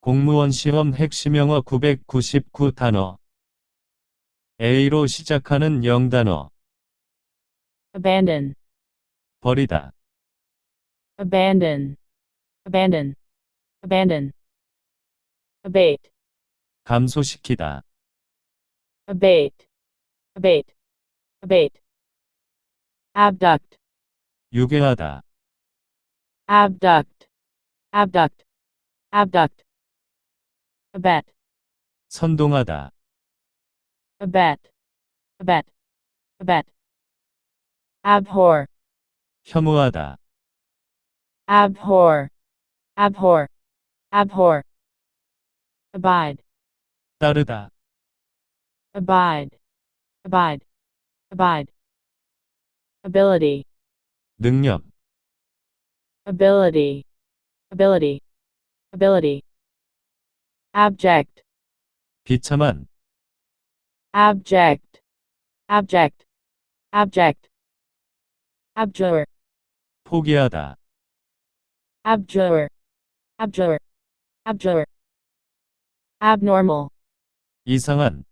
공무원시험 핵심영어 999단어. a로 시작하는 0단어. abandon, 버리다, abandon, abandon, abandon, abate, 감소시키다, abate, abate, abate, abduct, 유괴하다, abduct, abduct, abduct, abet, 선동하다, abet, abet, abet, abhor, 혐오하다, abhor, abhor, abhor, abide, 따르다, abide, abide, abide, ability, 능력, ability, ability, ability, abject, 비참한, abject, abject, abject, abjure, 포기하다, abjure, abjure, abjure, abnormal, 이상한,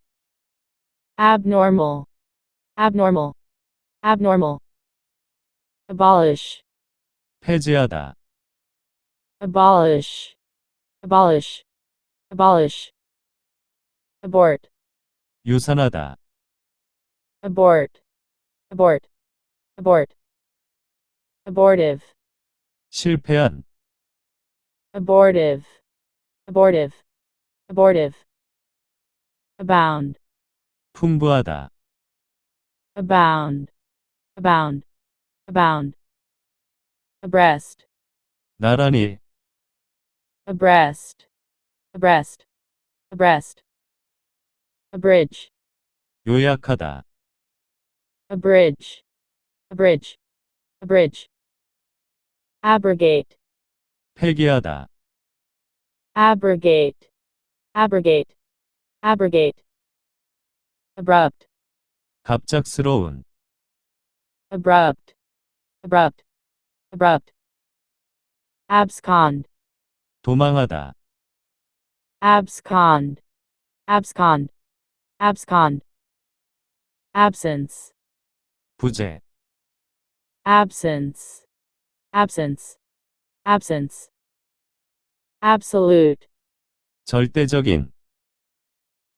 abnormal, abnormal, abnormal, abolish, 폐지하다, abolish, abolish, abolish, abort, 유산하다, abort, abort, abort, abortive, 실패한, abortive, abortive, abortive, abound, 풍부하다, abound, abound, abound, abreast, 나란히, abreast, abreast, abreast, abridge, 요약하다, abridge, abridge, abridge, abrogate, 폐기하다, abrogate, abrogate, abrogate, abrupt, 갑작스러운, abrupt, abrupt, abrupt, abscond, 도망하다, abscond, abscond, abscond, absence, 부재, absence, absence, absence, absolute, 절대적인,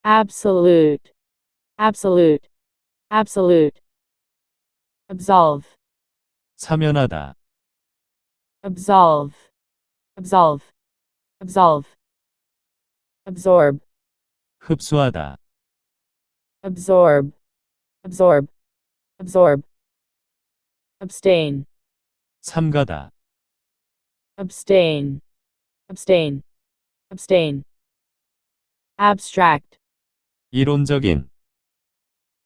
absolute, absolute, absolute, absolve, 사면하다, absolve, absolve, absolve, absorb, 흡수하다, absorb, absorb, absorb, abstain, 삼가다, abstain, abstain, abstain, abstract, 이론적인,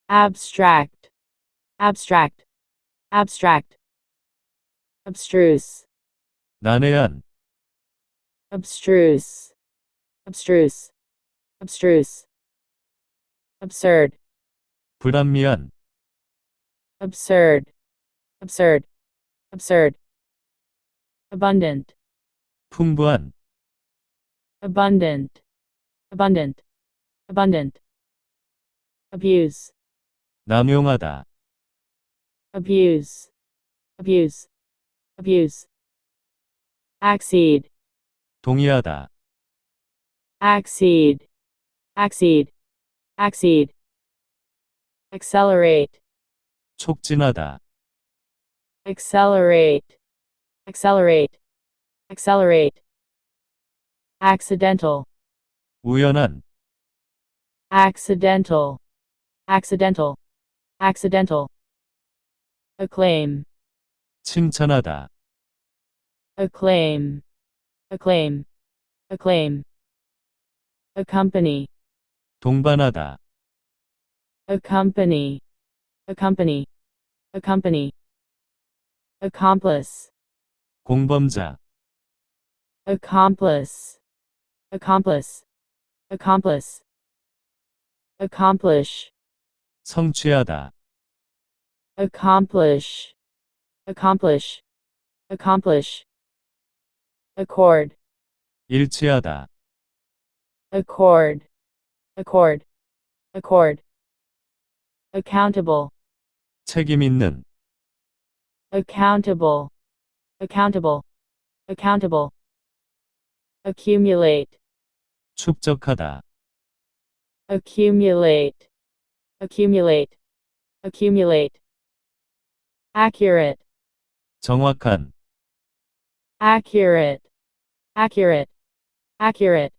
abstract, abstract, abstract, abstruse, 난해한, abstruse, abstruse, abstruse, absurd, 불합리한, absurd, absurd, absurd, abundant, 풍부한, abundant, abundant, abundant, abuse, 남용하다, abuse, abuse, abuse, accede, 동의하다, accede, accede, accede, accelerate, 촉진하다, accelerate, accelerate, accelerate, accidental, 우연한, accidental, accidental, accidental, acclaim, 칭찬하다, acclaim, acclaim, acclaim, accompany, 동반하다, accompany, accompany, accompany, accomplice, 공범자, accomplice, accomplice, accomplice, accomplish, 성취하다, accomplish, accomplish, accomplish, accord, 일치하다, accord, accord, accord, accountable, 책임 있는, accountable, accountable, accountable, accumulate, 축적하다, accumulate, accumulate, accumulate, accurate, 정확한, accurate, accurate, accurate,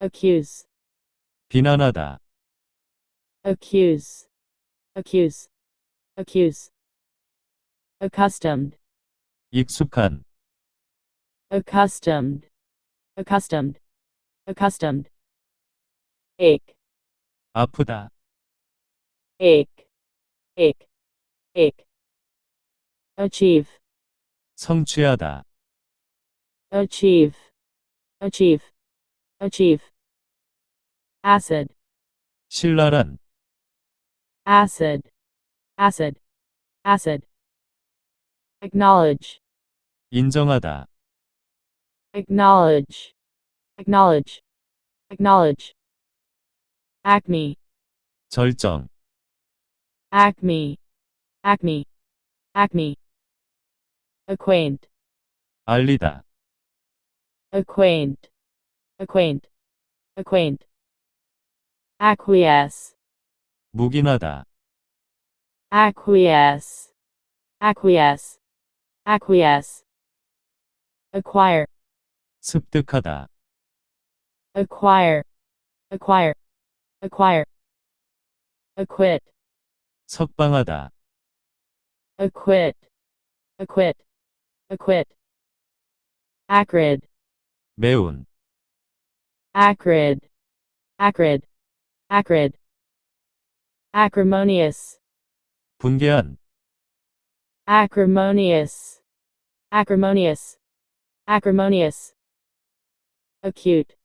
accuse, 비난하다, accuse, accuse, accuse, accustomed, 익숙한, accustomed, accustomed, accustomed, ache, 아프다, ache, ache, ache, achieve, 성취하다, achieve, achieve, achieve, acid, 신랄한, acid, acid, acid, acknowledge, 인정하다, acknowledge, acknowledge, acknowledge, acme, 절정, acme, acme, acme, acquaint, 알리다, acquaint, acquaint, acquaint, acquiesce, 묵인하다, acquiesce, acquiesce, acquiesce, acquire, 습득하다, acquire, acquire, acquire, acquit, 석방하다, acquit, acquit, acquit, acrid, 매운, acrid, acrid, acrid, acrimonious, 분개한, acrimonious, acrimonious, acrimonious, acute,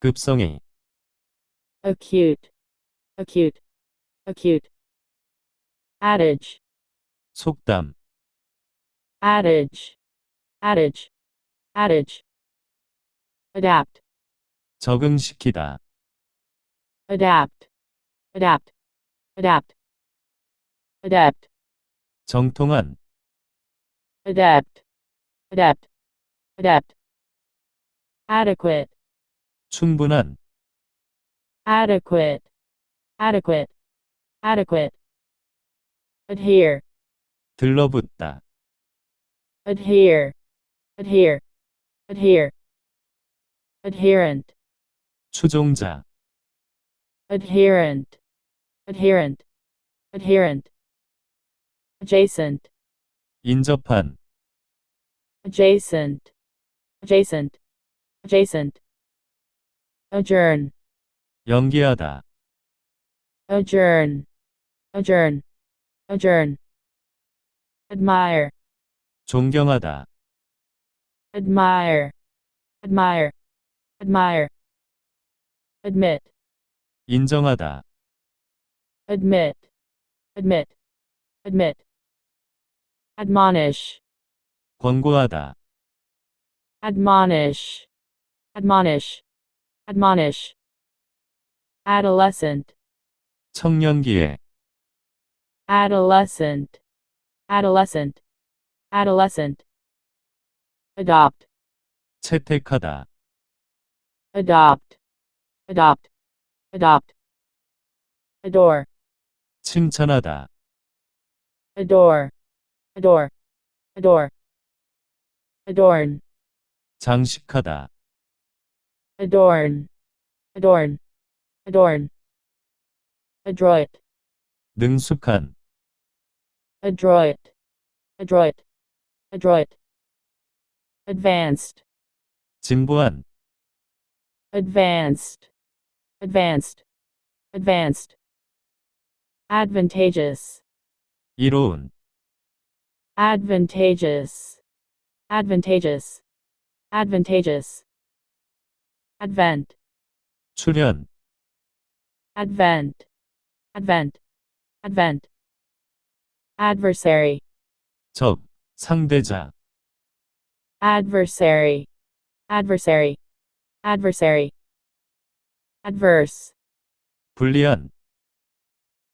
급성이, acute, acute, acute, adage, 속담, adage, adage, adage, adapt, 적응시키다, adapt, adapt, adapt, adept, 정통한, adept, adept, adept, adequate, 충분한, adequate, adequate, adequate, adhere, 들러붙다, adhere, adhere, adhere, adherent, 추종자, adherent, adherent, adherent, adjacent, 인접한, adjacent, adjacent, adjacent, adjourn, 연기하다, adjourn, adjourn, adjourn, admire, 존경하다, admire, admire, admire, admit, 인정하다, admit, admit, admit, admonish, 권고하다, admonish, admonish, admonish, adolescent, 청년기에, adolescent, adolescent, adolescent, adopt, 채택하다, adopt, adopt, adopt, adore, 칭찬하다, adore, adore, adore, adorn, 장식하다, adorn, adorn, adorn, adroit, 능숙한, adroit, adroit, adroit, advanced, 진보한, advanced, advanced, advanced, advantageous, 이로운, advantageous, advantageous, advantageous, advent, 출현, advent, advent, advent, adversary, 적, 상대자, adversary, adversary, adversary, adverse, 불리한,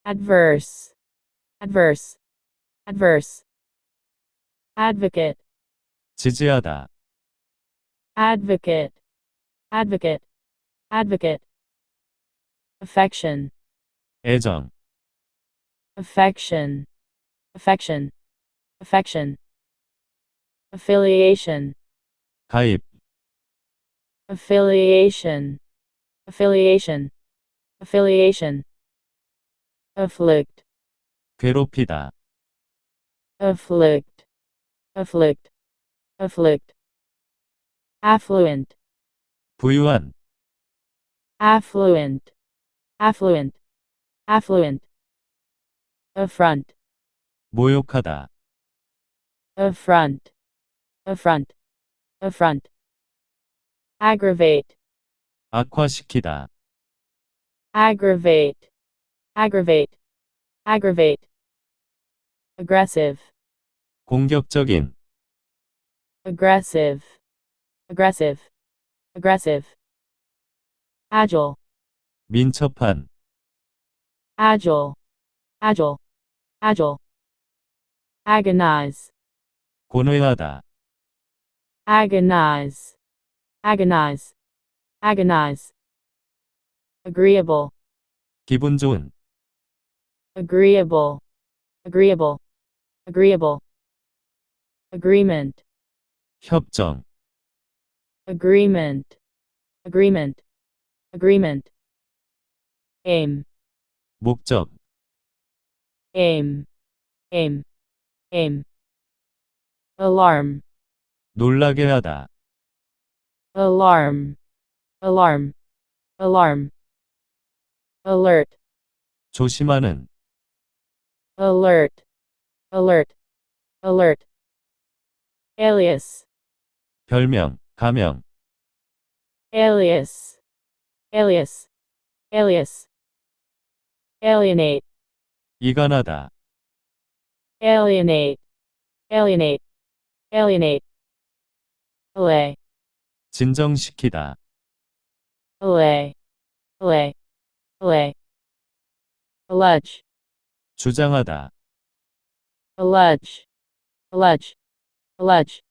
adverse, adverse, adverse, advocate, 지지하다, advocate, advocate, advocate, affection, 애정, affection, affection, affection, affiliation, 가입, affiliation, affiliation, affiliation, afflict, 괴롭히다, afflict, afflict, afflict, affluent, 부유한, affluent, affluent, affluent, affront, 모욕하다, affront, affront, affront, aggravate, 악화시키다, aggravate, aggravate, aggravate, aggressive, 공격적인, aggressive, aggressive, aggressive, agile, 민첩한, agile, agile, agile, agonize, 고뇌하다, agonize, agonize, agonize, agreeable, 기분 좋은, agreeable, agreeable, agreeable, agreement, 협정, agreement, agreement, agreement, aim, 목적, aim, aim, aim, alarm, 놀라게 하다, alarm, alarm, alarm, alert, 조심하는, alert, alert, alert, alias, 별명, 가명, alias, alias, alias, alienate, 이간하다, alienate, alienate, alienate, allay, 진정시키다, allay, allay, allay, allege, 주장하다, allege, allege, allege,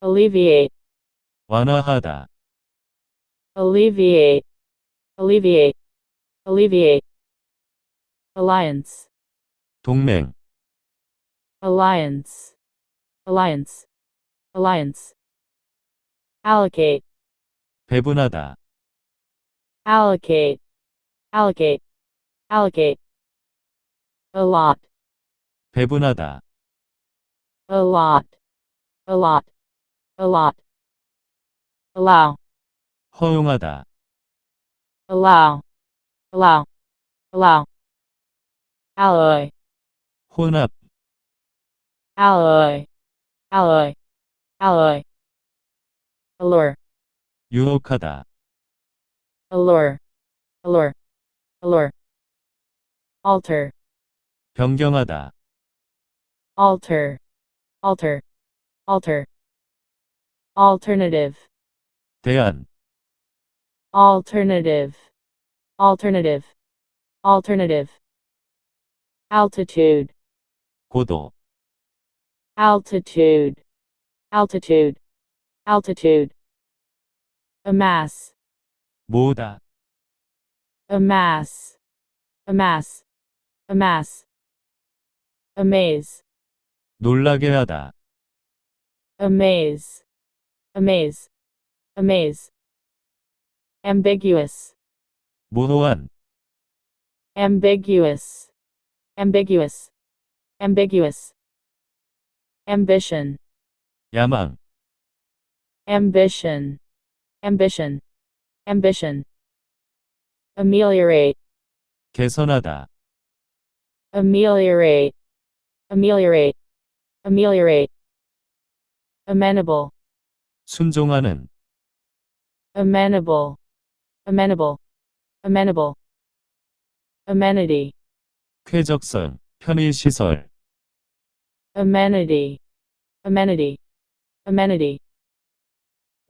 alleviate, 완화하다, alleviate, alleviate, alleviate, alliance, 동맹, alliance, alliance, alliance, allocate, 배분하다, allocate, allocate, allocate, allot, 배분하다, allot, allot, allot, allow, 허용하다, allow, allow, allow, alloy, 혼합, alloy, alloy, alloy, allure, 유혹하다, allure, allure, allure, alter, 변경하다, alter, alter, alter, alternative, 대안, alternative, alternative, alternative, altitude, 고도, altitude, altitude, altitude, amass, 모으다, amass, amass, amass, amaze, 놀라게 하다, amaze, amaze, amaze, ambiguous, 모호한, ambiguous, ambiguous, ambiguous, ambition, 야망, ambition, ambition, ambition, ameliorate, 개선하다, ameliorate, ameliorate, ameliorate, amenable, 순종하는, amenable, amenable, amenable, amenity, 쾌적성, 편의시설, amenity, amenity, amenity,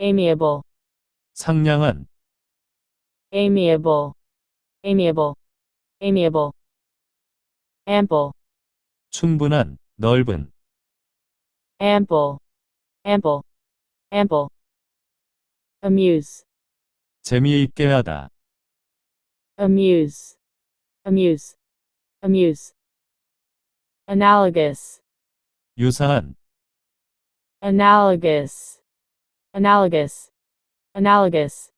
amiable, 상냥한, amiable, amiable, amiable, ample, 충분한, 넓은, ample, ample, ample, amuse, 재미있게 하다, amuse, amuse, amuse, analogous, 유사한, analogous, analogous, analogous,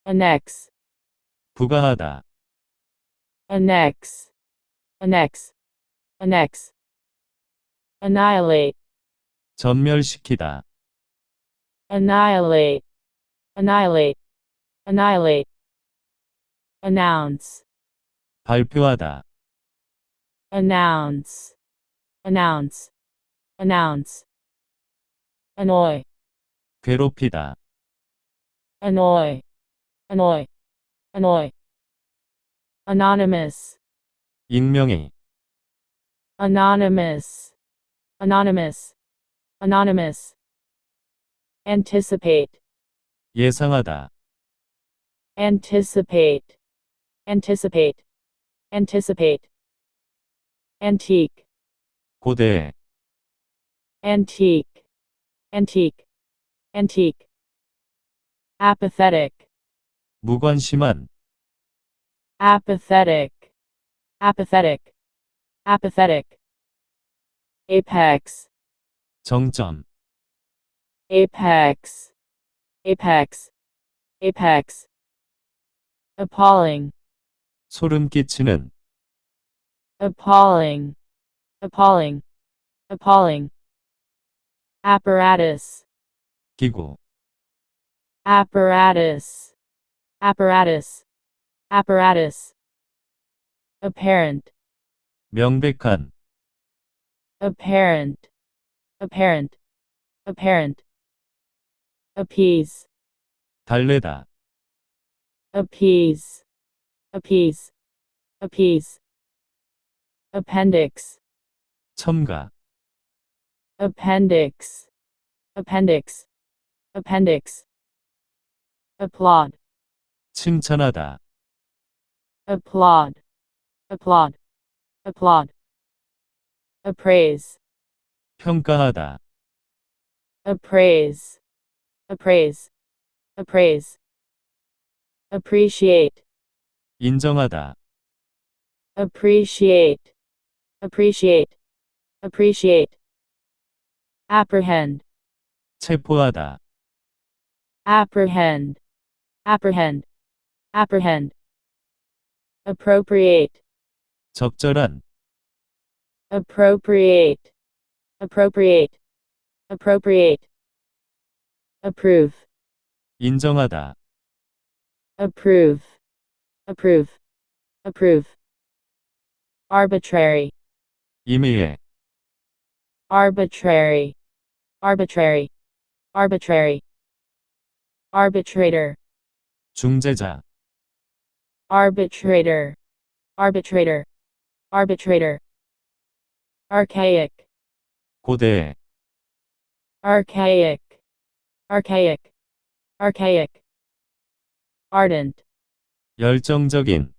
annex, 부가하다, annex, annex, annex, annihilate, 전멸시키다, annihilate, annihilate, annihilate, announce, 발표하다, announce, announce, announce, annoy, 괴롭히다, annoy, annoy, annoy, anonymous, 익명의, anonymous, anonymous, anonymous, anticipate, 예상하다, anticipate, anticipate, anticipate, antique, 고대, antique, antique, antique, apathetic, 무관심한, apathetic, apathetic, apathetic, apex, 정점, apex, apex, apex, appalling, 소름 끼치는, appalling, appalling, appalling, apparatus, 기구, apparatus, apparatus, apparatus, apparent, 명백한, apparent, apparent, apparent, appease, 달래다, appease, appease, appease, appendix, 첨가, appendix, appendix, appendix, applaud, 칭찬하다, applaud, applaud, applaud, appraise, 평가하다, appraise, appraise, appraise, appreciate, 인정하다, appreciate, appreciate, appreciate, apprehend, 체포하다, apprehend, apprehend, apprehend, appropriate, 적절한, appropriate, appropriate, appropriate, approve, 인정하다, approve, approve, approve, arbitrary, 임의의, arbitrary, arbitrary, arbitrary, arbitrator, 중재자, arbitrator, arbitrator, arbitrator, archaic, 고대, archaic, archaic, archaic, ardent, 열정적인,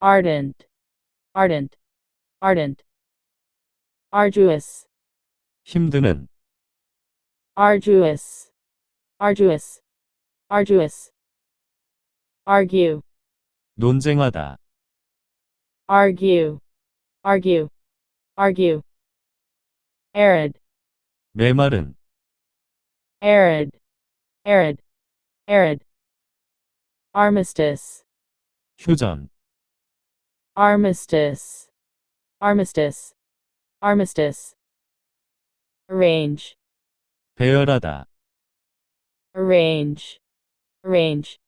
ardent, ardent, ardent, arduous, 힘드는, arduous, arduous, arduous, argue, 논쟁하다, argue, argue, argue, arid, 메마른, arid, arid, arid, armistice, 휴전, armistice, armistice, armistice, arrange, 배열하다, arrange, arrange,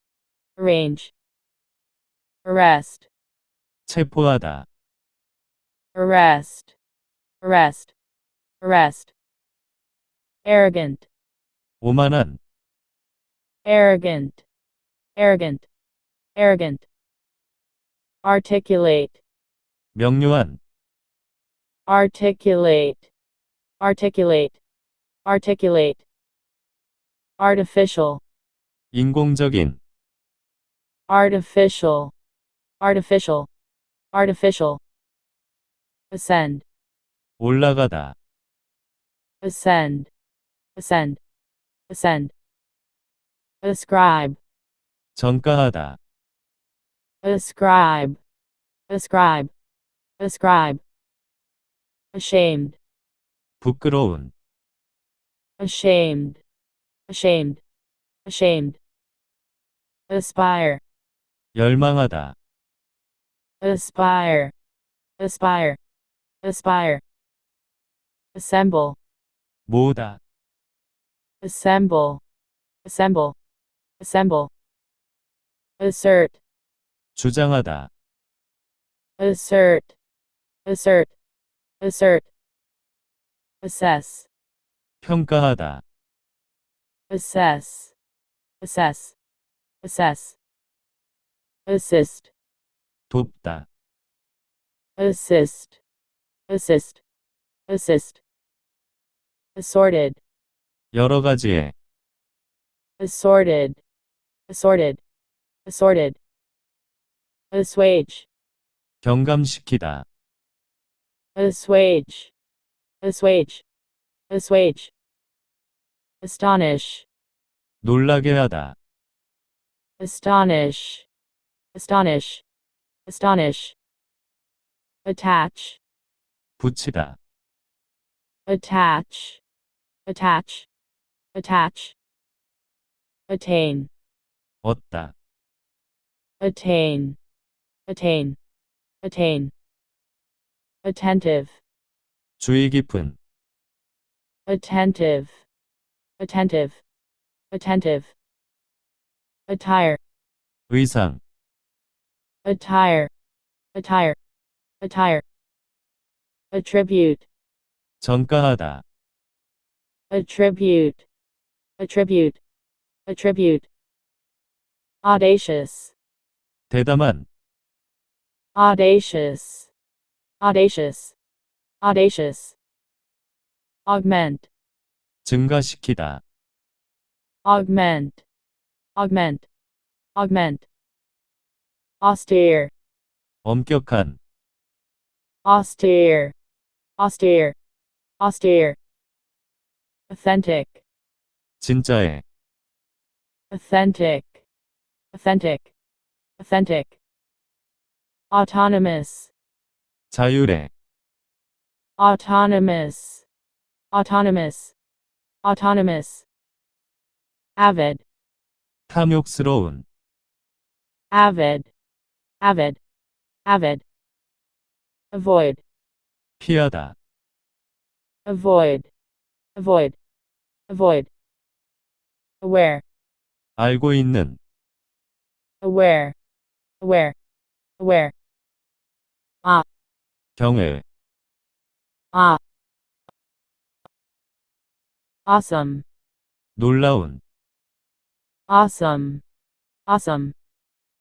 arrange, arrest, 체포하다, arrest, arrest, arrest, arrogant, 오만한, arrogant, arrogant, arrogant, articulate, 명료한, articulate, articulate, articulate, artificial, 인공적인, artificial, artificial, artificial, ascend, 올라가다, ascend, ascend, ascend, ascribe, 전가하다, ascribe, ascribe, ascribe, ashamed, 부끄러운, ashamed, ashamed, ashamed, aspire, 열망하다, aspire, aspire, aspire, assemble, 모으다, assemble, assemble, assemble, assert, 주장하다, assert, assert, assert, assess, 평가하다, assess, assess, assess, assist, 돕다, assist, assist, assist, assorted, 여러 가지의, assorted, assorted, assorted, assuage, 경감시키다, assuage, assuage, assuage, astonish, 놀라게 하다, astonish, astonish, astonish, attach, 붙이다, attach, attach, attach, attain, 얻다, attain, attain, attain, attentive, 주의 깊은, attentive, attentive, attentive, attire, 의상, attire, attire, attire, attribute, 전가하다, attribute, attribute, attribute, audacious, 대담한, audacious, audacious, audacious, augment, 증가시키다, augment, augment, augment, austere, 엄격한, austere, austere, austere, authentic, 진짜의, authentic, authentic, authentic, autonomous, 자율의, autonomous, autonomous, autonomous, avid, 탐욕스러운, avid, avid, avid, avoid, 피하다, avoid, avoid, avoid, aware, 알고 있는, aware, aware, aware, 경외, ah, awesome, 놀라운, awesome, awesome,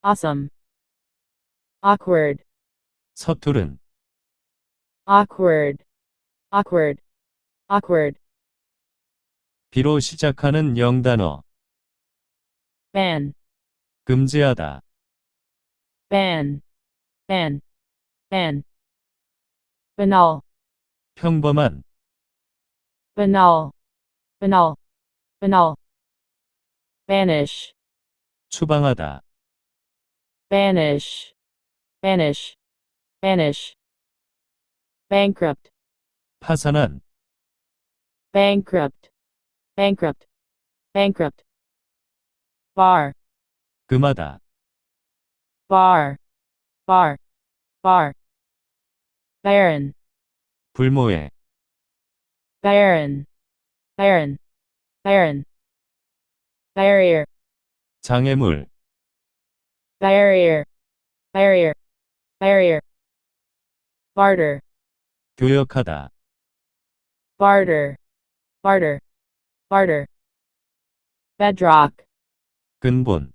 awesome, awkward, 서투른, awkward, awkward, awkward, 비로 시작하는 영단어, ban, 금지하다, ban, ban, ban, banal, 평범한, banal, banal, banal, banish, 추방하다, banish, banish, banish, bankrupt, 파산한, bankrupt, bankrupt, bankrupt, bar, 금하다, bar, bar, bar, barren, 불모의, barren, barren, barren, barrier, 장애물, barrier, barrier, barrier, barter, 교역하다, barter, barter, barter, bedrock, 근본,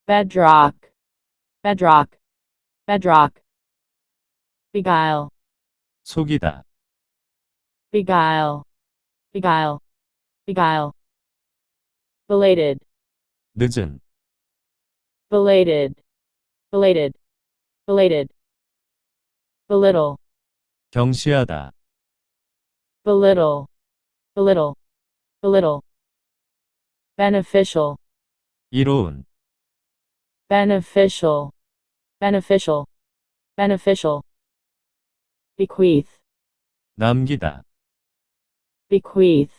bedrock, bedrock, bedrock, beguile, 속이다, beguile, beguile, beguile, belated, 늦은, belated, belated, belated, belittle, 경시하다. belittle, belittle, belittle, beneficial, 이로운. beneficial, beneficial, beneficial, bequeath, 남기다. bequeath,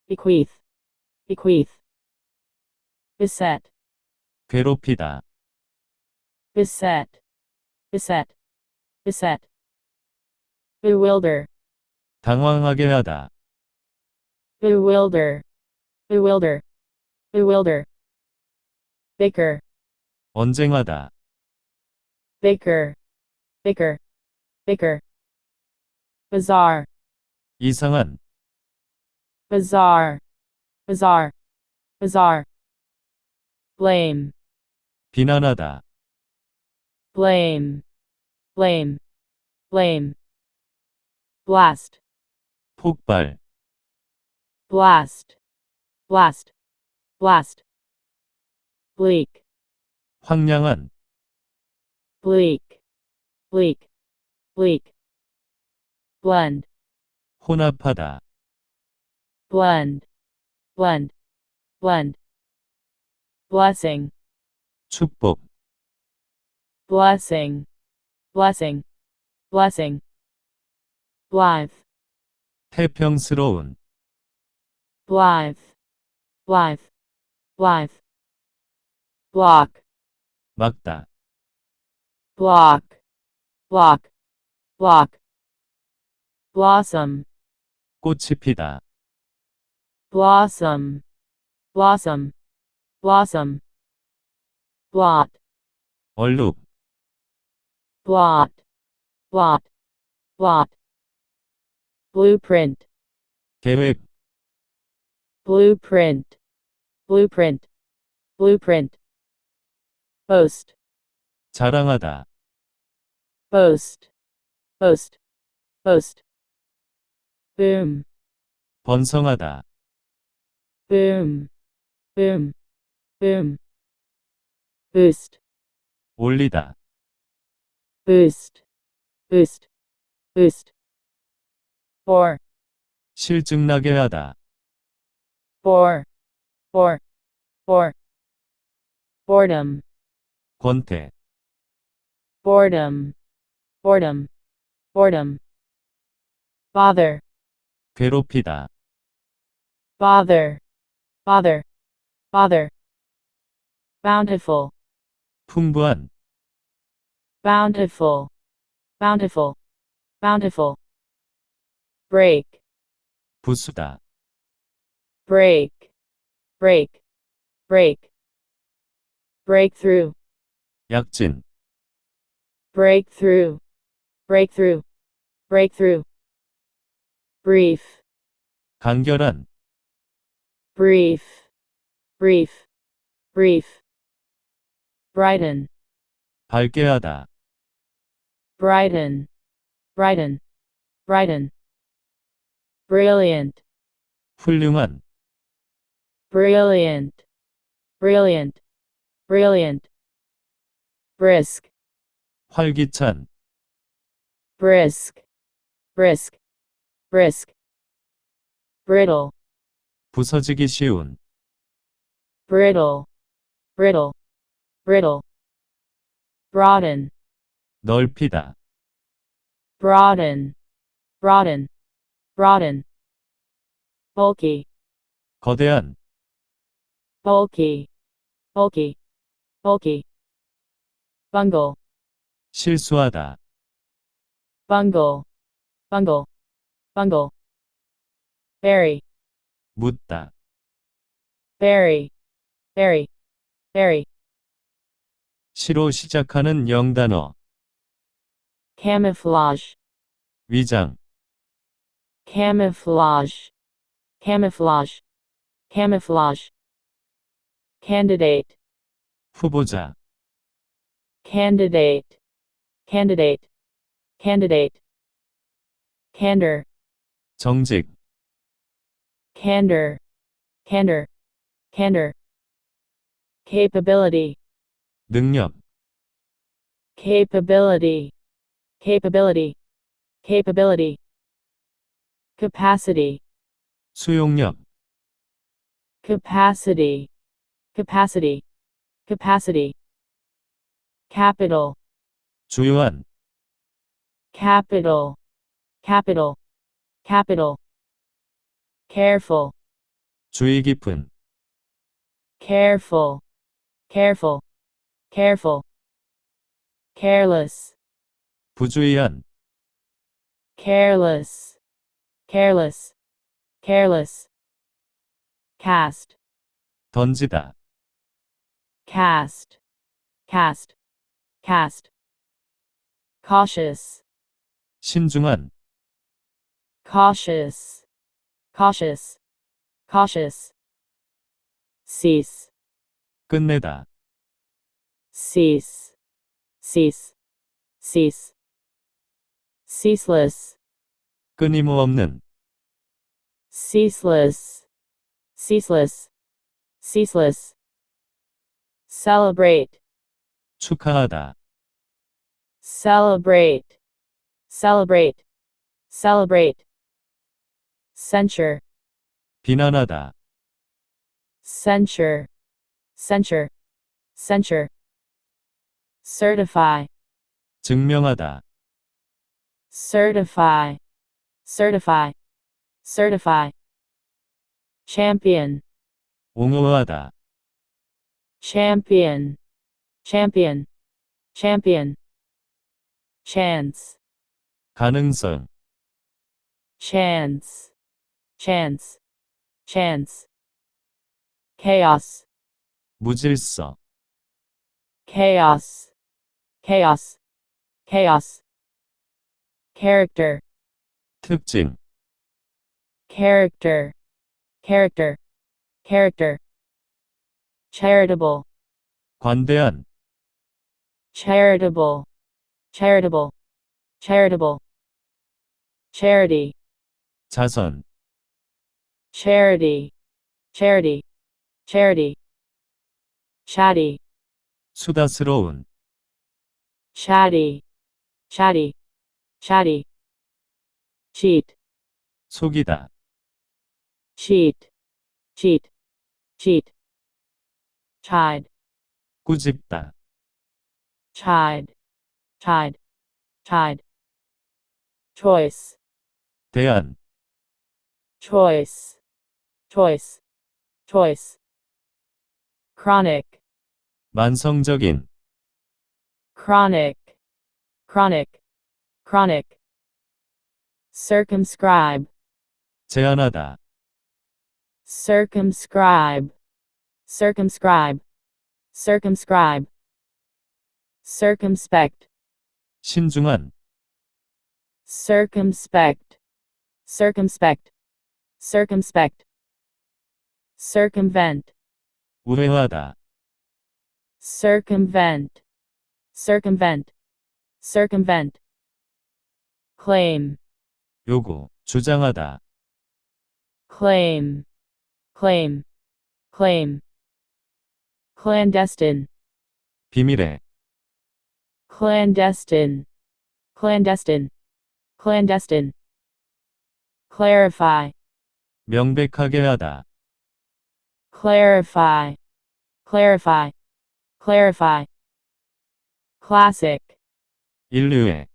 bequeath, bequeath, beset, 괴롭히다. beset, beset, beset, bewilder, 당황하게 하다. bewilder, bewilder, bewilder, bicker, 언쟁하다. bicker, bicker, bicker, bizarre, 이상한. bizarre, bizarre, bizarre, blame, 비난하다. blame, blame, blame, blast, 폭발. blast, blast, blast, bleak, 황량한. bleak, bleak, bleak, blend, 혼합하다. blend, blend, blend, blessing, 축복. blessing, blessing, blessing, blithe, 태평스러운. blithe, blithe, blithe, block, 막다. block, block, block, blossom, 꽃이 피다. blossom, blossom, blossom, blot, 얼룩. blot, blot, blot, blueprint, 계획. blueprint, blueprint, blueprint, boast, 자랑하다. boast, boast, boast, boom, 번성하다. boom, boom, boom, boost, 올리다. boost, boost, boost, bore, 실증나게 하다. bore, bore, bore, boredom, 권태. boredom, boredom, boredom, bother, 괴롭히다. bother, bother, bother, bountiful, 풍부한. bountiful, bountiful, bountiful, break, 부수다. break, break, break, breakthrough, 약진. breakthrough, breakthrough, breakthrough, brief, 간결한. brief, brief, brief, brighten, 밝게 하다. brighten, brighten, brighten, brilliant, 훌륭한. brilliant, brilliant, brilliant, brisk, 활기찬. brisk, brisk, brisk, brittle, 부서지기 쉬운. brittle, brittle, brittle, broaden, 넓히다. broaden, broaden, broaden, bulky, 거대한. bulky, bulky, bulky, bungle, 실수하다. bungle, bungle, bungle, berry, 묻다. berry, berry, berry, 시로 시작하는 영단어. camouflage, 위장. camouflage, camouflage, camouflage, candidate, 후보자. candidate, candidate, candidate, candor, 정직. candor, candor, candor, capability, 능력, capability, capability, capability, capacity, 수용력, capacity, capacity, capacity, capital, 주요한, capital, capital, capital, careful, 주의 깊은, careful, careful, careful, careless, 부주의한, careless, careless, careless, cast, 던지다, cast, cast, cast, cautious, 신중한, cautious, cautious, cautious, cease, 끝내다, cease, cease, cease, ceaseless, 끊임없는, ceaseless, ceaseless, ceaseless, celebrate, 축하하다, celebrate, celebrate, celebrate, censure, 비난하다, censure, censure, censure, certify, 증명하다, certify, certify, certify, champion, 옹호하다, champion, champion, champion, chance, 가능성, chance, chance, chance, chaos, 무질서, chaos, chaos, chaos, character, 특징, character, character, character, charitable, 관대한, charitable, charitable, charitable, charity, 자선, charity, charity, charity, chatty, 수다스러운, chatty, chatty, chatty, cheat, 속이다, cheat, cheat, cheat, chide, 꾸짖다, chide, chide, chide, choice, 대안, choice, choice, choice, chronic, 만성적인, chronic, chronic, chronic, circumscribe, 제한하다, circumscribe, circumscribe, circumscribe, circumspect, 신중한, circumspect, circumspect, circumspect, circumvent, 우회하다, circumvent, circumvent, circumvent, claim, 요구, 주장하다, claim, claim, claim, clandestine, 비밀에, clandestine, clandestine, clandestine, clarify, 명백하게 하다, clarify, clarify, clarify, classic, 인류의,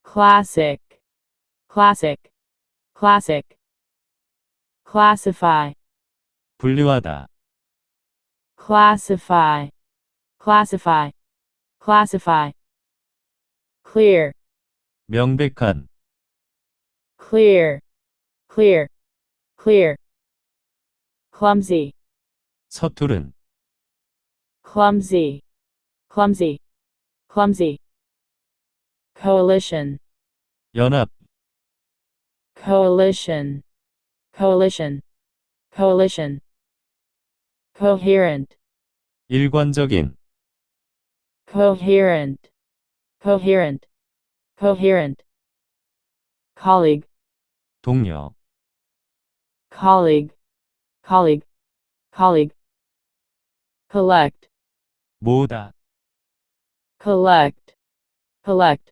classic, classic, classic, classify, 분류하다, classify, classify, classify, clear, 명백한, clear, clear, clear, clumsy, 서투른, clumsy, clumsy, clumsy, coalition, 연합, coalition, coalition, coalition, coherent, 일관적인, coherent, coherent, coherent, colleague, 동료, colleague, colleague, colleague, collect, 모으다, collect, collect,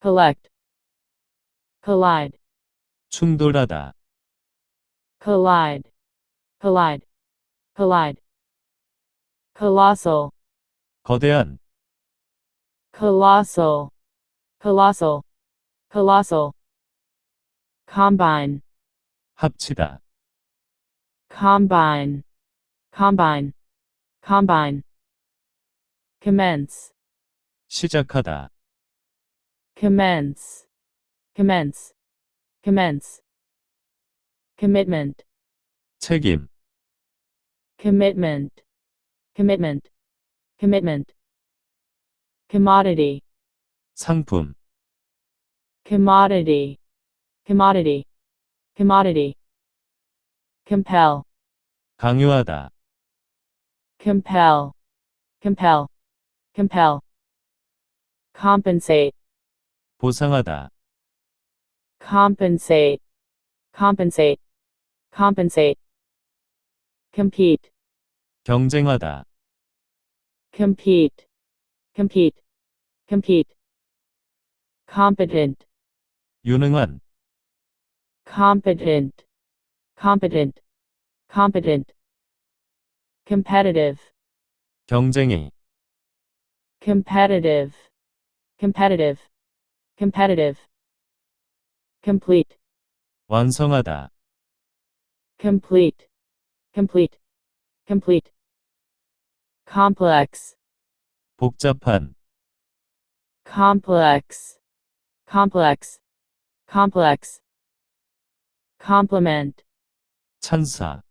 collect, collide, 충돌하다, collide, collide, collide, colossal, 거대한, colossal, colossal, colossal, combine, 합치다, combine, combine, combine, commence, 시작하다, commence, commence, commence, commitment, 책임, commitment, commitment, commitment, commodity, 상품, commodity, commodity, commodity, compel, 강요하다, compel, compel, compel, compensate, 보상하다, compensate, compensate, compensate, compete, 경쟁하다, compete, compete, compete, competent, 유능한, competent, competent, competent, competitive, 경쟁이, competitive, competitive, competitive, complete, 완성하다, complete, complete, complete, complex, 복잡한, complex, complex, complex, complement, 찬사,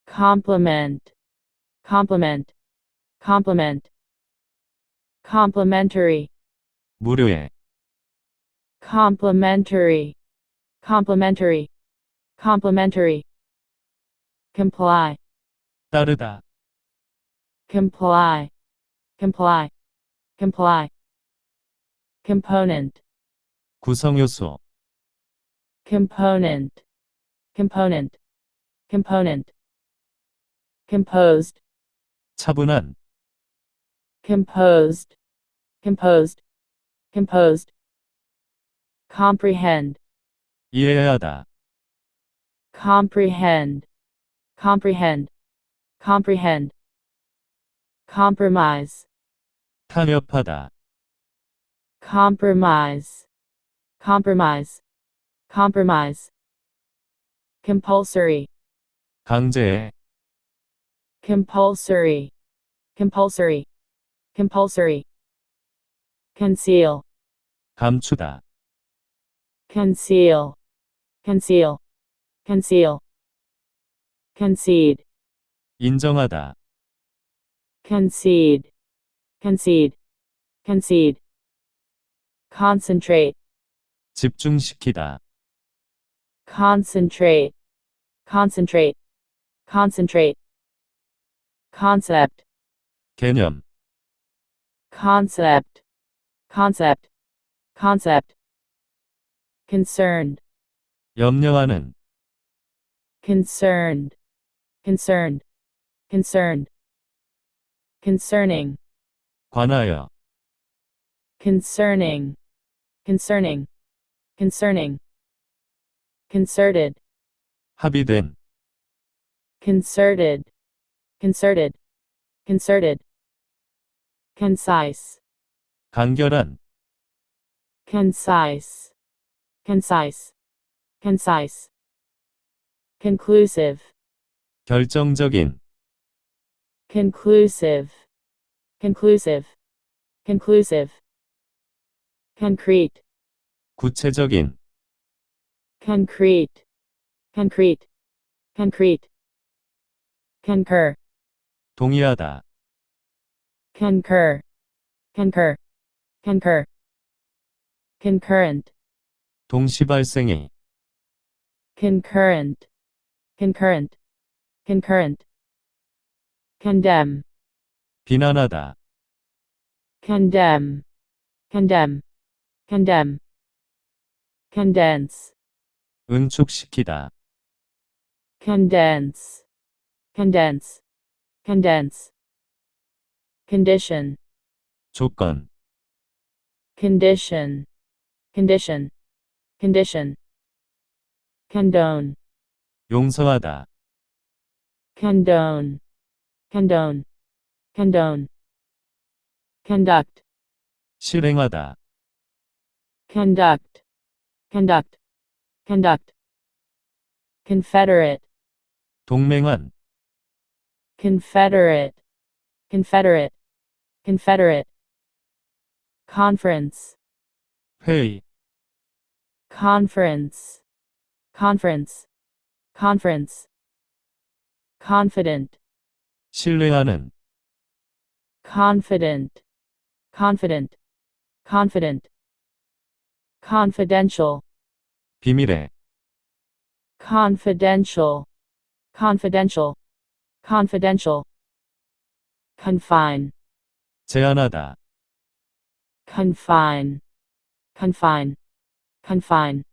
complement, complement, complement, complementary, 무료에, complementary, complementary, complementary, comply, 따르다, comply, comply, comply, component, 구성요소, component, component, component, composed, 차분한, composed, composed, composed, comprehend, 이해하다, comprehend, comprehend, comprehend, compromise, 타협하다, compromise, compromise, compromise, compulsory, 강제해, compulsory, compulsory, compulsory, conceal, 감추다, conceal, conceal, conceal, concede, 인정하다, concede, concede, concede, concentrate, 집중시키다, concentrate, concentrate, concentrate, concept, 개념, concept, concept, concept, concerned, 염려하는, concerned, concerned, concerned, concerning, 관하여, concerning, concerning, concerning, concerted, 합의된, concerted, concerted, concerted, concise, 간결한, concise, concise, concise, conclusive, 결정적인, conclusive, conclusive, conclusive, concrete, 구체적인, concrete, concrete, concrete, concur, 동의하다, concur, concur, concur, concurrent, 동시발생이, concurrent, concurrent, concurrent, condemn, 비난하다, condemn, condemn, condemn, condense, 응축시키다, condense, condense, condense, condition, 조건, condition, condition, condition, condone, 용서하다, condone, condone, condone, conduct, 실행하다, conduct, conduct, conduct, confederate, 동맹한, confederate, confederate, confederate, conference, 회의, conference, conference, conference, confident, 신뢰하는, confident, confident, confident, confidential, 비밀에, confidential, confidential, confidential, confine, 제한하다, confine, confine, confine,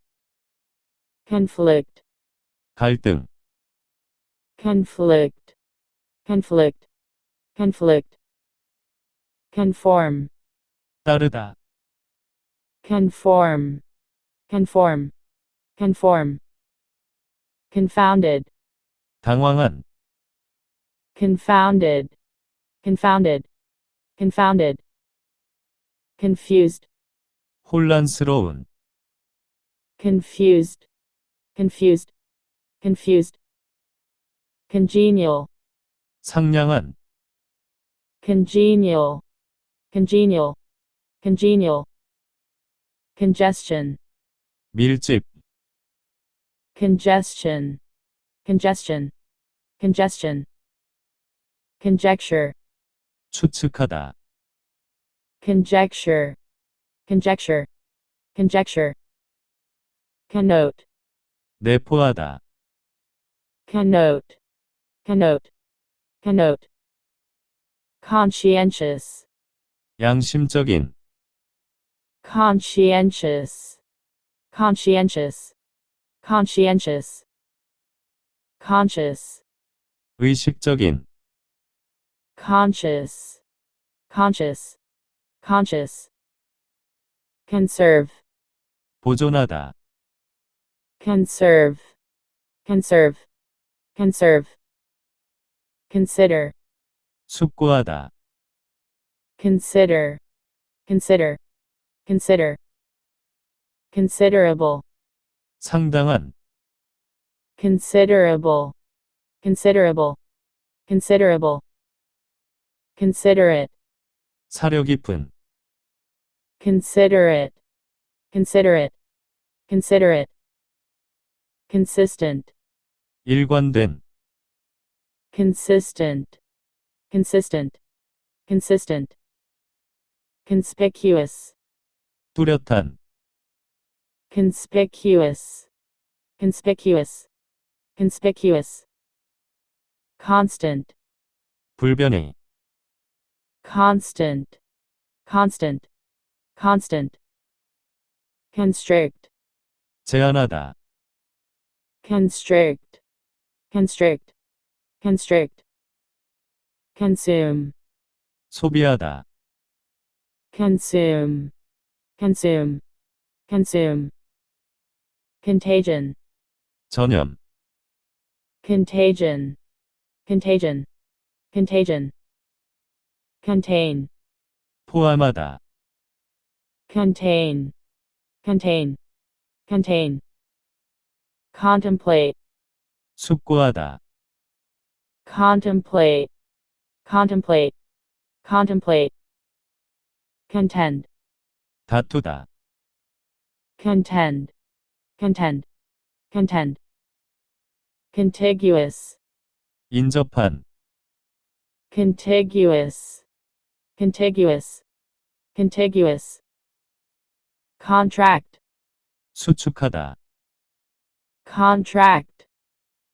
conflict, 갈등, conflict, conflict, conflict, conform, 따르다, conform, conform, conform, confounded, 당황한, confounded, confounded, confounded, confused, 혼란스러운, confused, confused, confused, congenial, 상냥한, congenial, congenial, congenial, congestion, 밀집, congestion, congestion, congestion, conjecture, 추측하다, conjecture, conjecture, conjecture, connote, 내포하다, connote, connote, connote, conscientious, 양심적인, conscientious, conscientious, conscientious, conscious, 의식적인, conscious, conscious, conscious, conserve, 보존하다, conserve, conserve, conserve, consider, 숙고하다, consider, consider, consider, considerable, 상당한, considerable, considerable, considerable, considerate, 사려 깊은, considerate, considerate, considerate, consistent, 일관된, consistent, consistent, consistent, conspicuous, 뚜렷한, conspicuous, conspicuous, conspicuous, constant, 불변의, constant, constant, constant, constrict, 제한하다, constrict, constrict, constrict, consume, 소비하다, consume, consume, consume, contagion, 전염, contagion, contagion, contagion, contain, 포함하다, contain, contain, contain, contemplate, 숙고하다, contemplate, contemplate, contemplate, contend, 다투다, contend, contend, contend, contiguous, 인접한, contiguous, contiguous, contiguous, contract, 수축하다, contract,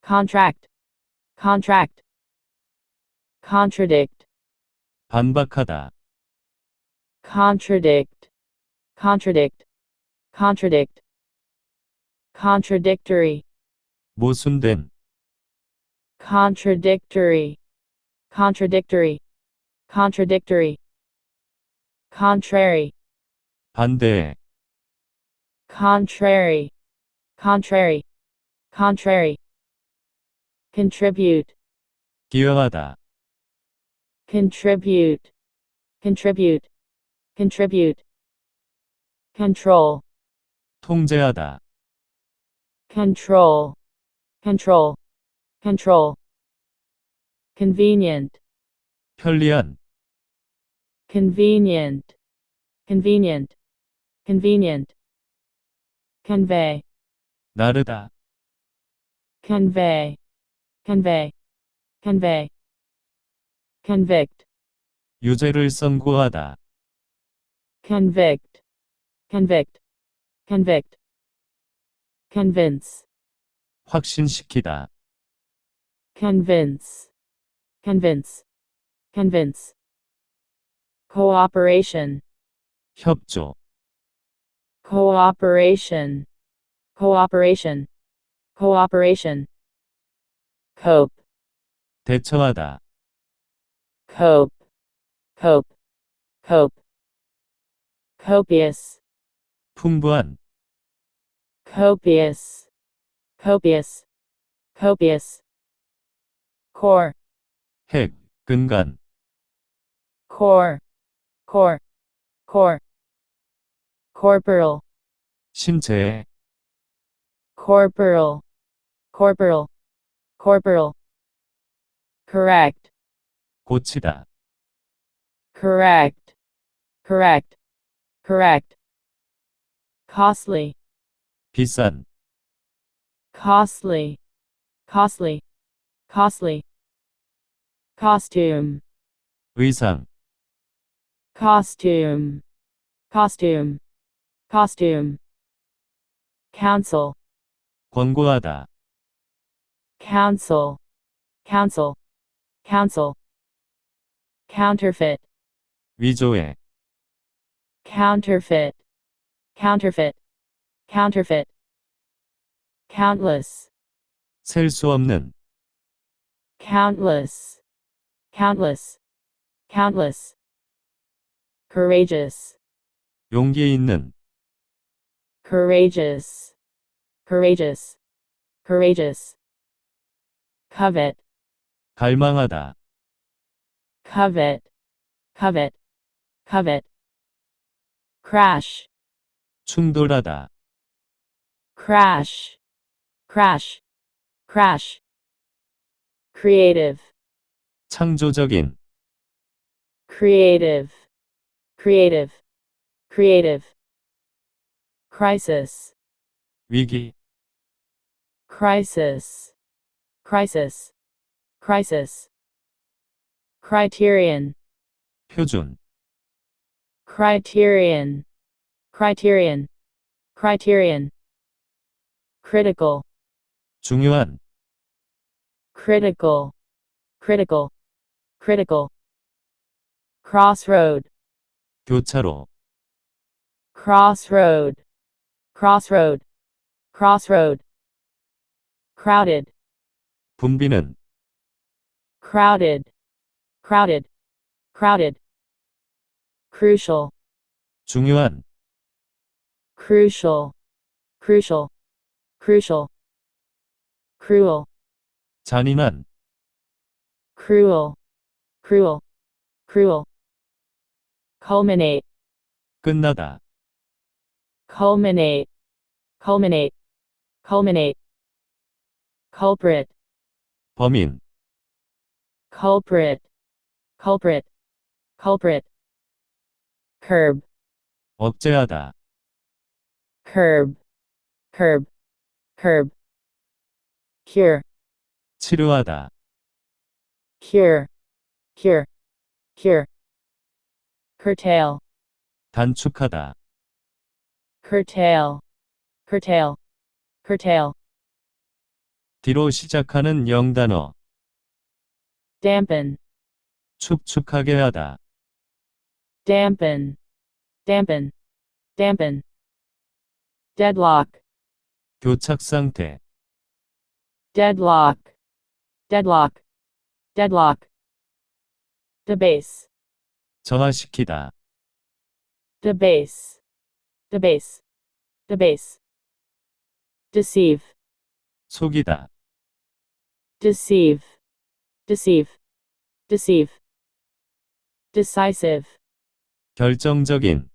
contract, contract, contradict, 반박하다, contradict, contradict, contradict, contradictory, 모순된, contradictory, contradictory, contradictory, contrary, 반대, contrary, contrary, contrary, contribute, 기여하다, contribute, contribute, contribute, control, 통제하다, control, control, control, convenient, 편리한, convenient, convenient, convenient, convey, 나르다, convey, convey, convey, convict, 유죄를 선고하다, convict, convict, convict, convince, 확신시키다, convince, convince, convince, cooperation, 협조, cooperation, cooperation, cooperation, cope, 대처하다, cope, cope, cope, copious, 풍부한, copious, copious, copious, core, 핵, 근간, core, core, core, corporal, 신체의, corporal, corporal, corporal, correct, 고치다, correct, correct, correct, costly, 비싼, costly, costly, costly, costume, 의상, costume, costume, costume, counsel, 권고하다, counsel, counsel, counsel, counterfeit, 위조의, counterfeit, counterfeit, counterfeit, countless, 셀 수 없는, countless, countless, countless, courageous, 용기 있는, courageous, courageous, courageous, covet, 갈망하다, covet, covet, covet, crash, 충돌하다, crash, crash, crash, creative, 창조적인, creative, creative, creative, crisis, 위기, crisis, crisis, crisis, criterion, 표준, criterion, criterion, criterion, critical, 중요한, critical, critical, critical, crossroad, 교차로, crossroad, crossroad, crossroad, crowded, 붐비는, crowded, crowded, crowded, crucial, 중요한, crucial, crucial, crucial, cruel, 잔인한, cruel, cruel, cruel, culminate, 끝나다, culminate, culminate, culminate, culprit, 범인, culprit, culprit, culprit, curb, 억제하다, curb, curb, curb, cure, 치료하다, cure, cure, cure, curtail, 단축하다, curtail, curtail, curtail, 뒤로 시작하는 영단어, dampen, 축축하게 하다, dampen, dampen, dampen, deadlock, 교착 상태, deadlock, deadlock, deadlock, debase, 저하시키다. debase, debase, debase. Deceive, 속이다. deceive, deceive, deceive. Decisive, 결정적인.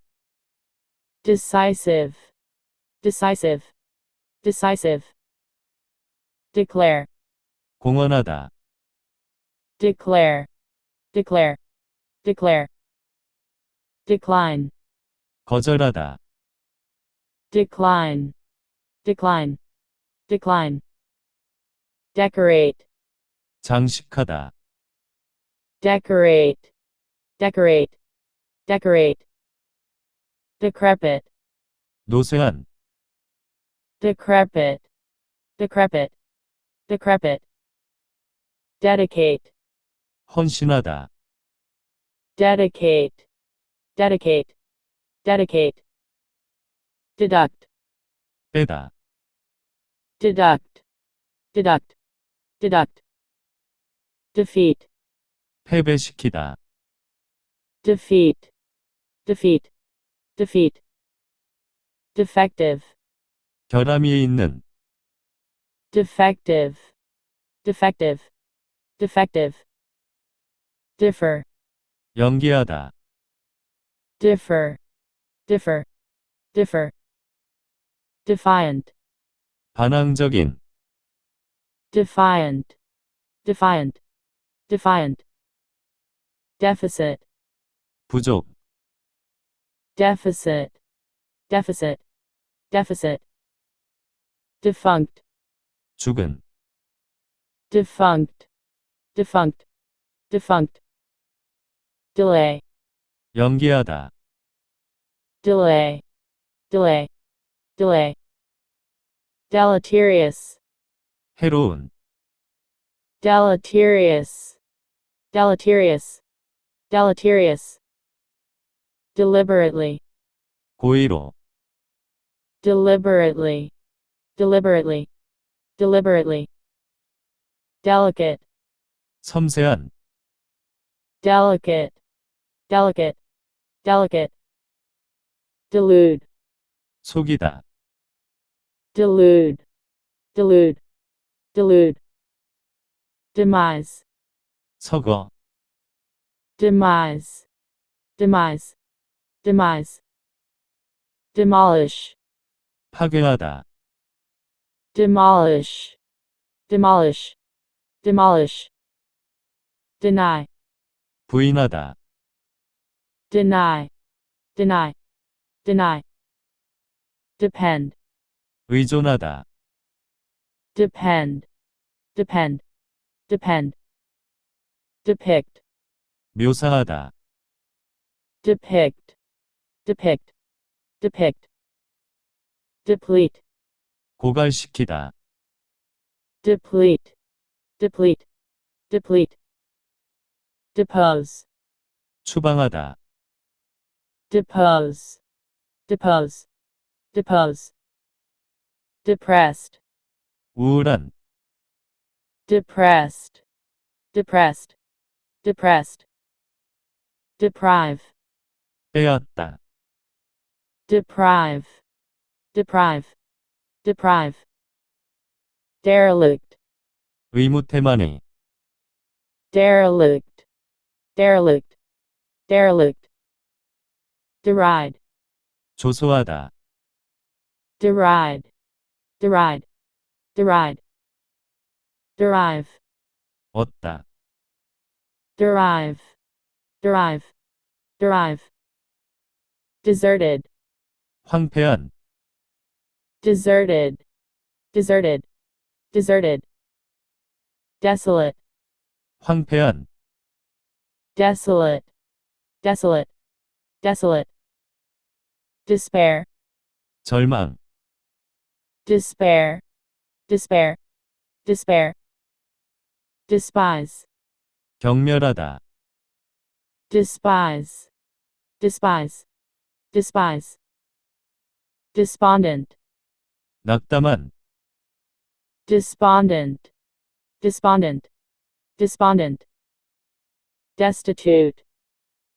decisive, decisive, decisive. Declare, 공언하다. declare, declare, declare. Decline, 거절하다. decline, decline, decline. Decorate, 장식하다. decorate, decorate, decorate. Decrepit, 노쇠한. decrepit, decrepit, decrepit. Dedicate, 헌신하다. dedicate, dedicate, dedicate. Deduct, 빼다. deduct, deduct, deduct. Defeat, 패배시키다. defeat, defeat, defeat. Defective, 결함이 있는. defective, defective, defective. Differ, 연기하다. differ, differ, differ. Defiant, 반항적인. defiant, defiant, defiant. Deficit, 부족. deficit, deficit, deficit. Defunct, 죽은. defunct, defunct, defunct. Delay, 연기하다. delay, delay, delay. Deleterious, 해로운. deleterious, deleterious, deleterious. Deliberately, 고의로. deliberately, deliberately, deliberately. Delicate, 섬세한. delicate, delicate, delicate. Delude, 속이다. delude, delude, delude. Demise, 서거. demise, demise, demise. Demolish, 파괴하다. demolish, demolish, demolish. Deny, 부인하다. deny, deny, deny. Depend, 의존하다. depend, depend, depend. Depict, 묘사하다. depict, depict, depict. Deplete, 고갈시키다. deplete, deplete, deplete. Depose, 추방하다. depose, depose, depose. Depressed, 우울한. depressed, depressed, depressed. Deprive, 빼앗다. deprive, deprive, deprive. Derelict, 의무태만의. derelict, derelict, derelict. Deride, 조소하다. deride, deride, deride. Derive, 얻다. derive, derive, derive. Deserted, 황폐한. deserted, deserted, deserted. Desolate, 황폐한. desolate, desolate, desolate. Despair, 절망. despair, despair, despair. Despise, 경멸하다. despise, despise, despise. Despondent, 낙담한. despondent, despondent, despondent. Destitute,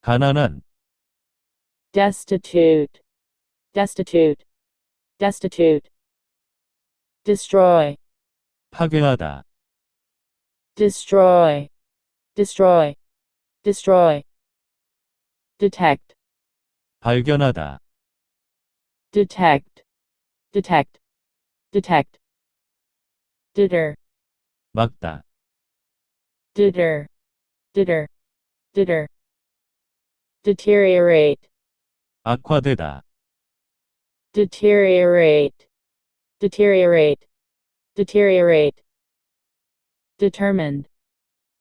가난한, destitute, destitute, destitute, destroy, 파괴하다, destroy, destroy, destroy, detect, 발견하다, detect, detect, detect, deter, 막다, deter, deter, deter, deteriorate, 악화되다, deteriorate, deteriorate, deteriorate, determined,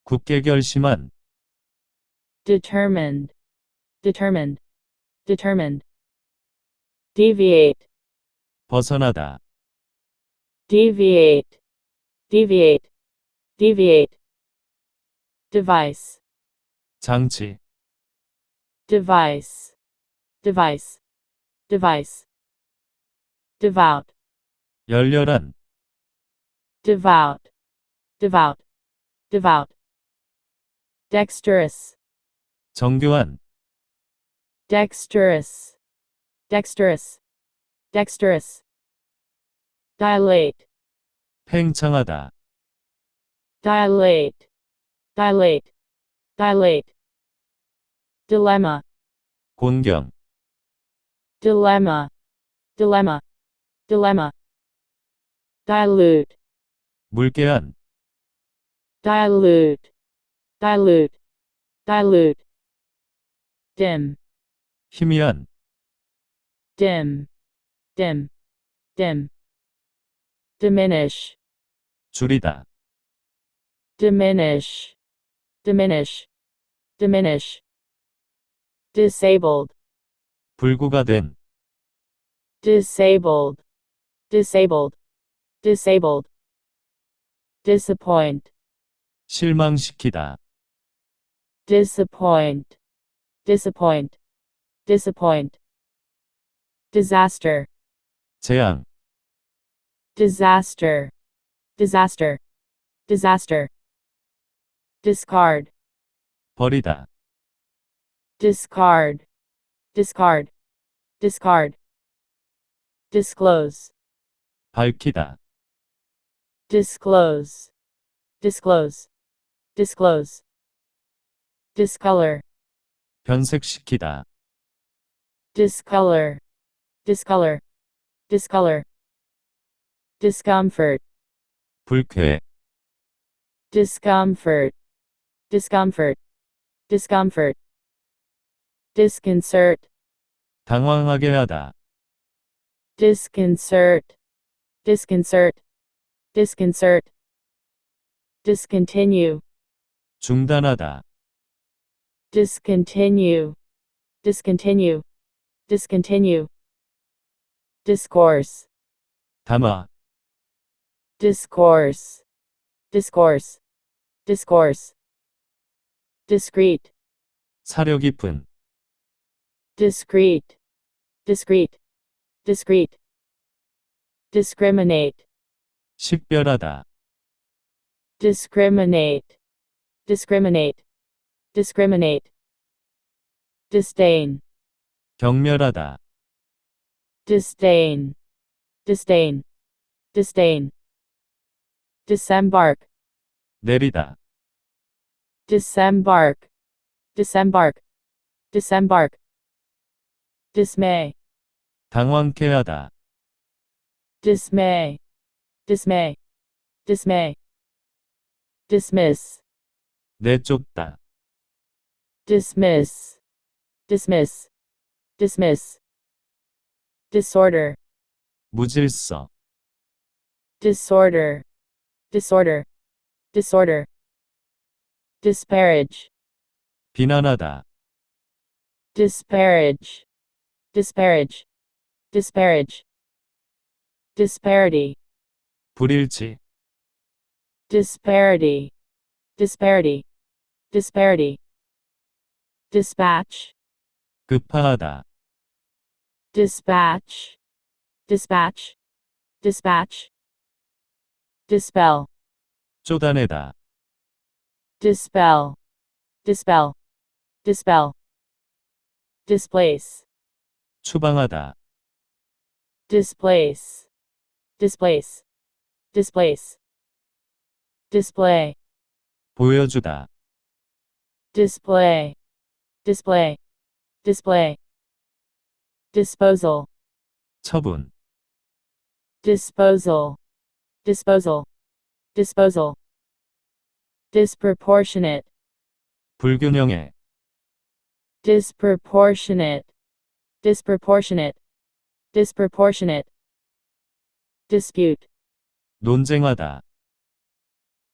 굳게 결심한, determined, determined, determined, deviate, 벗어나다, deviate, deviate, deviate, device, 장치, device, device, device, devout, 열렬한, devout, devout, devout, dexterous, 정교한, dexterous, dexterous, dexterous, dilate, 팽창하다, dilate, dilate, dilate, dilemma, 곤경, dilemma, dilemma, dilemma, dilute, 물개한, dilute, dilute, dilute, dim, 희미한, dim, dim, dim, diminish, 줄이다, diminish, diminish, diminish, disabled, 불구가 된, disabled, disabled, disabled, disappoint, 실망시키다, disappoint, disappoint, disappoint, disaster, 재앙, disaster, disaster, disaster, discard, 버리다, discard, discard, discard, disclose, 밝히다, disclose, disclose, disclose, discolor, 변색시키다, discolor, discolor, discolor, discomfort, 불쾌, discomfort, discomfort, discomfort, disconcert, 당황하게 하다, disconcert, disconcert, disconcert, discontinue, 중단하다, discontinue, discontinue, discontinue, discourse, 담아, discourse, discourse, discourse, discrete, 사려 깊은, discrete, discrete, discrete, discriminate, 식별하다, discriminate, discriminate, discriminate, disdain, 경멸하다, disdain, disdain, disdain, disembark, 내리다, disembark, disembark, disembark, dismay, 당황케 하다, dismay, dismay, dismay, dismiss, 내쫓다, dismiss, dismiss, dismiss, disorder, 무질서, disorder, disorder, disorder, disparage, 비난하다, disparage, disparage, disparage, disparity, 불일치, disparity, disparity, disparity, dispatch, 급파하다, dispatch, dispatch, dispatch, dispel, 쫓아내다, dispel, dispel, dispel, displace, 추방하다, displace, displace, displace, display, 보여주다, display, display, display, disposal, 처분, disposal, disposal, disposal, disproportionate, 불균형해, disproportionate, disproportionate, disproportionate, dispute, 논쟁하다,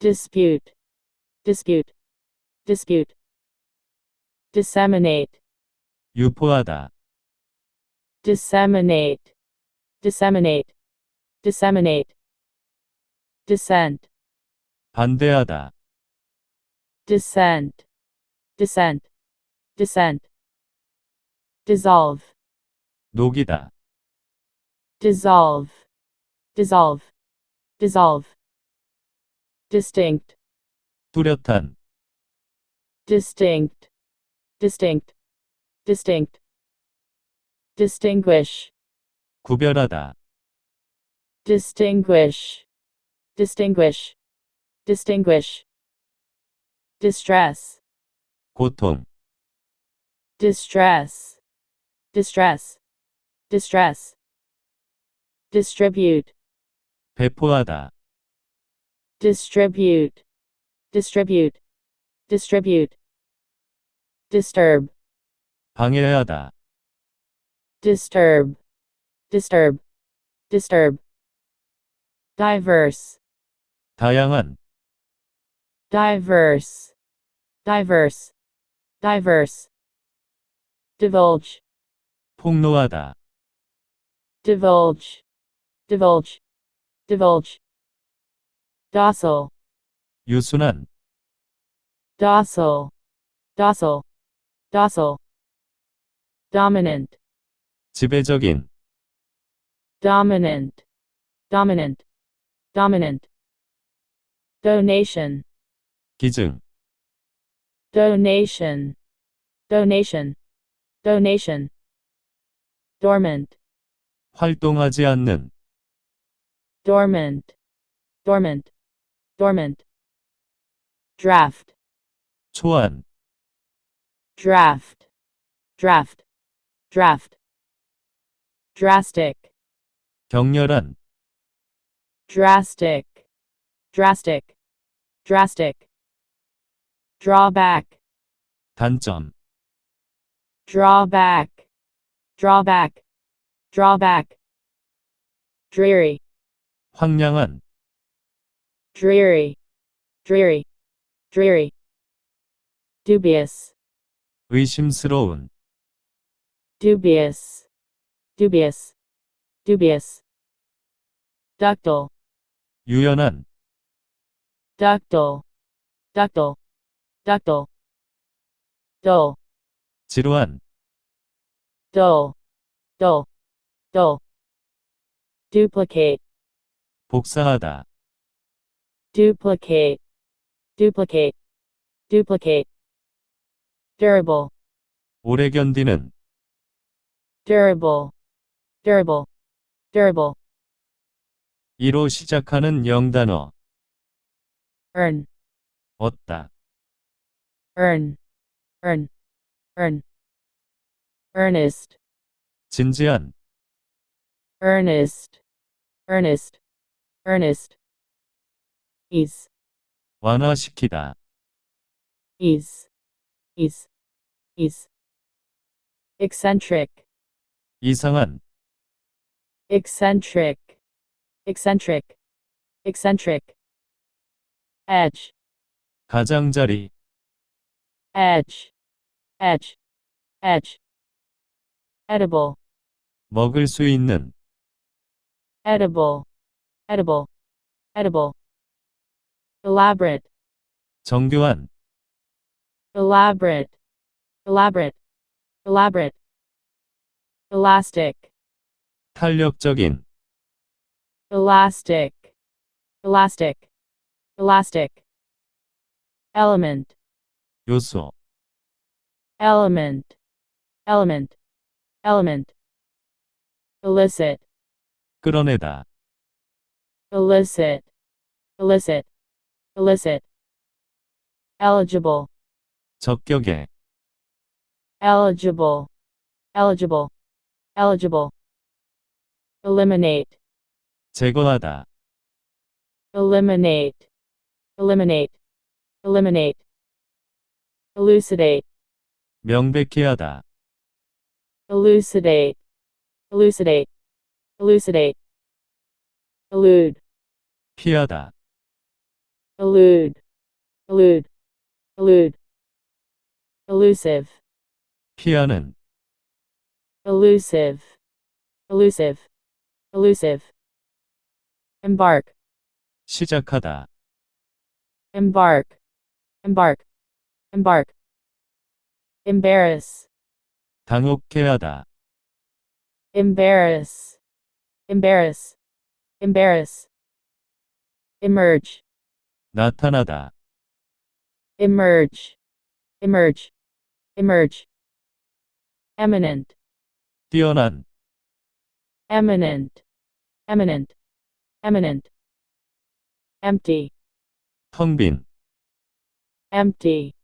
dispute, dispute, dispute, disseminate, 유포하다, disseminate, disseminate, disseminate, dissent, 반대하다, dissent, dissent, dissent, dissolve, 녹이다, dissolve, dissolve, dissolve, distinct, 뚜렷한, distinct, distinct, distinct, distinguish, 구별하다, distinguish, distinguish, distinguish, distress, 고통, distress, distress, distress, distribute, 배포하다, distribute, distribute, distribute, disturb, 방해하다, disturb, disturb, disturb, diverse, 다양한, diverse, diverse, diverse, divulge, 폭로하다, divulge, divulge, divulge, docile, 유순한, docile, docile, docile, dominant, 지배적인, dominant, dominant, dominant, donation, 기증, donation, donation, donation, dormant, 활동하지 않는, dormant, dormant, dormant, draft, 초안, draft, draft, draft, drastic, 격렬한, drastic, drastic, drastic, drawback, 단점, drawback, drawback, drawback, dreary, 황량한, dreary, dreary, dreary, dubious, 의심스러운, dubious, dubious, dubious, ductile, 유연한, ductile, ductile, ductile, dull, 지루한, dull, dull, dull, duplicate, 복사하다, duplicate, duplicate, duplicate, durable, 오래 견디는, durable, durable, durable, 이로 시작하는 영단어, earn, 얻다, earn, earn, earn, earnest, 진지한, earnest, earnest, earnest, ease, 완화시키다, ease, ease, ease, eccentric, 이상한, eccentric, eccentric, eccentric, edge, 가장자리, edge, edge, edge, edible, 먹을 수 있는, edible, edible, edible, elaborate, 정교한, elaborate, elaborate, elaborate, elastic, 탄력적인, elastic, elastic, elastic, element, 요소, element, element, element, illicit, 끌어내다, illicit, illicit, illicit, eligible, 적격에, eligible, eligible, eligible, eliminate, 제거하다, eliminate, eliminate, eliminate, elucidate, 명백히 하다, elucidate, elucidate, elucidate, elude, 피하다, elude, elude, elude, elusive, 피하는, elusive, elusive, elusive, embark, 시작하다, embark, embark, embark, embarrass, 당혹해 하다, embarrass, embarrass, embarrass, emerge, 나타나다, emerge, emerge, emerge, eminent, 뛰어난, eminent, eminent, eminent, empty, 텅 빈, empty,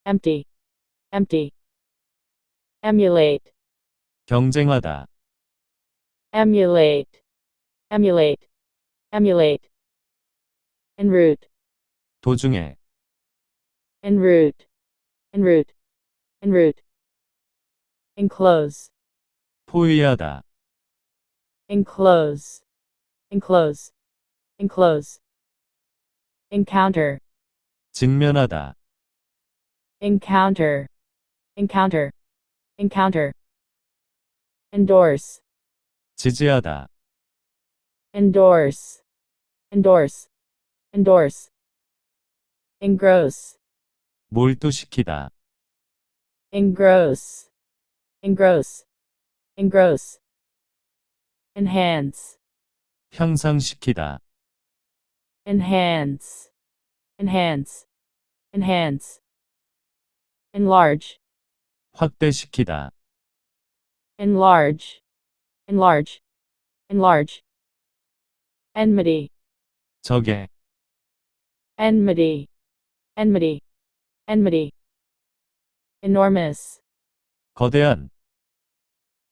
empty, empty, emulate, 경쟁하다, emulate, emulate, emulate, en route, 도중에, en route, en route, en route, enclose, 포위하다, enclose, enclose, enclose, encounter, 직면하다, encounter, encounter, encounter, endorse, 지지하다, endorse, endorse, endorse, engross, 몰두시키다, engross, engross, engross, enhance, 향상시키다, enhance, enhance, enhance, enlarge, 확대시키다, enlarge, enlarge, enlarge, enmity, 적에, enmity, enmity, enmity, enormous, 거대한,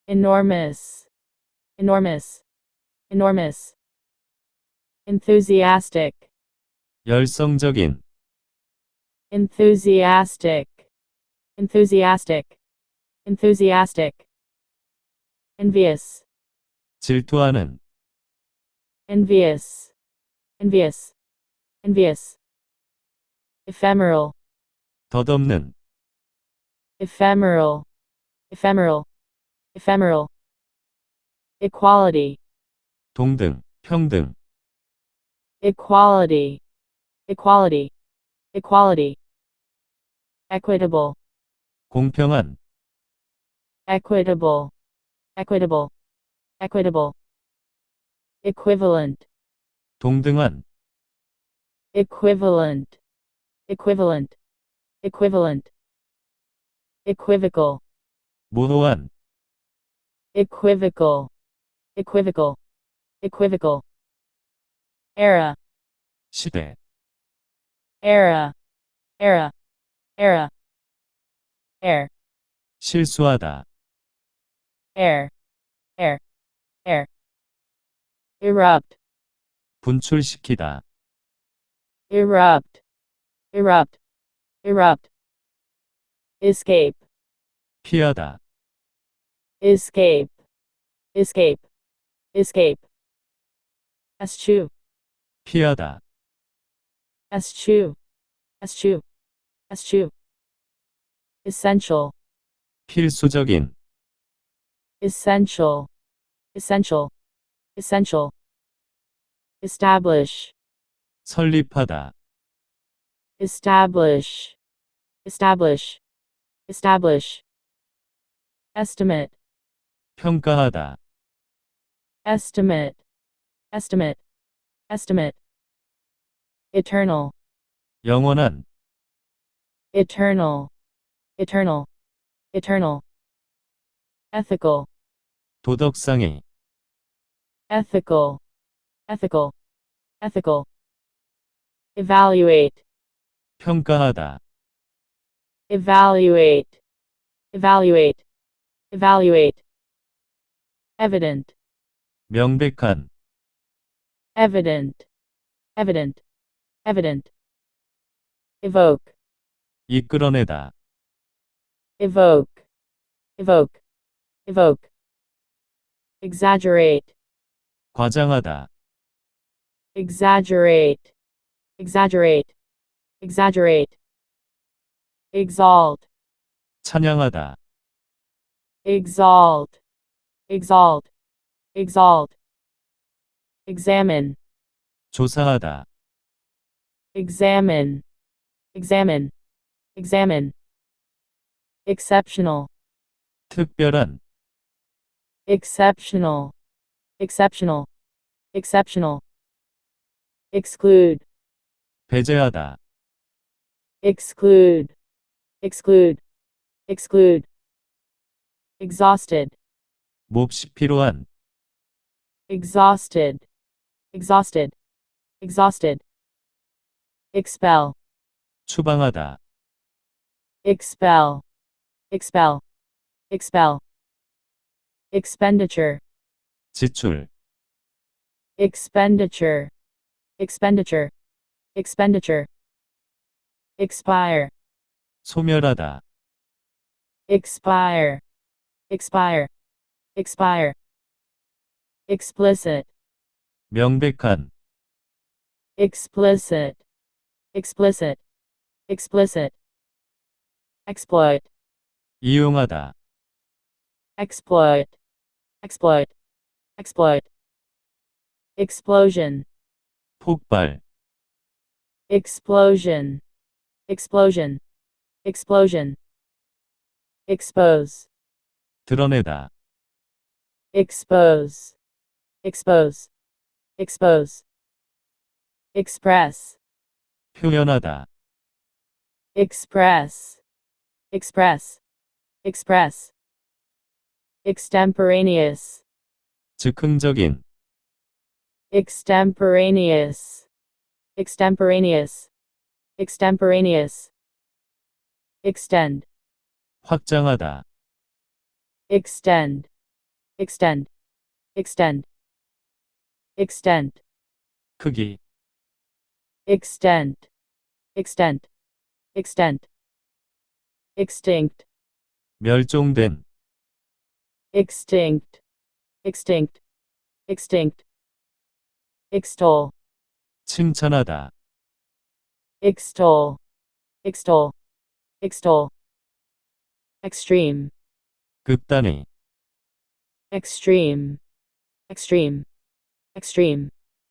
enormous, enormous, enormous, enthusiastic, 열성적인, enthusiastic, enthusiastic, enthusiastic, envious, 질투하는, envious, envious, envious, ephemeral, 덧없는, ephemeral, ephemeral, ephemeral, equality, 동등, 평등, equality, equality, equality, equitable, 공평한, equitable, equitable, equitable, equivalent, 동등한, equivalent, equivalent, equivalent, equivocal, 모호한, equivocal, equivocal, equivocal, era, 시대, era, era, era, air, 실수하다, air, air, air, erupt, 분출시키다, erupt, erupt, erupt, escape, 피하다, escape, escape, escape, eschew, 피하다, eschew, eschew, eschew, essential, 필수적인, essential, essential, essential, establish, 설립하다, establish, establish, establish, estimate, 평가하다, estimate, estimate, estimate, eternal, 영원한, eternal, eternal, eternal, ethical, 도덕상의, ethical, ethical, ethical. Evaluate, 평가하다, evaluate, evaluate, evaluate. Evident, 명백한, evident, evident, evident. Evoke, 이끌어내다, evoke, evoke, evoke. Exaggerate, 과장하다, exaggerate, exaggerate, exaggerate. Exalt, 찬양하다, exalt, exalt, exalt. Examine, 조사하다, examine, examine, examine. Exceptional, 특별한, exceptional, exceptional, exceptional. Exclude, 배제하다, exclude, exclude, exclude. Exhausted, 몹시 필요한, exhausted, exhausted, exhausted. Expel, 추방하다, expel, expel, expel. Expenditure, 지출, expenditure, expenditure, expenditure. Expire, 소멸하다, expire, expire, expire. Explicit, 명백한, explicit, explicit, explicit. Exploit, 이용하다, exploit, exploit, exploit. Explosion, 폭발, explosion, explosion, explosion. Expose, 드러내다, expose, expose, expose. Express, 표현하다, express, express, express. Extemporaneous, 즉흥적인, extemporaneous, extemporaneous, extemporaneous. Extend, 확장하다, extend, extend, extend. Extent, 크기, extent, extent, extent. Extinct, 멸종된, extinct, extinct, extinct. Extol, 칭찬하다, extol, extol, extol. Extreme, 극단의, extreme, extreme, extreme.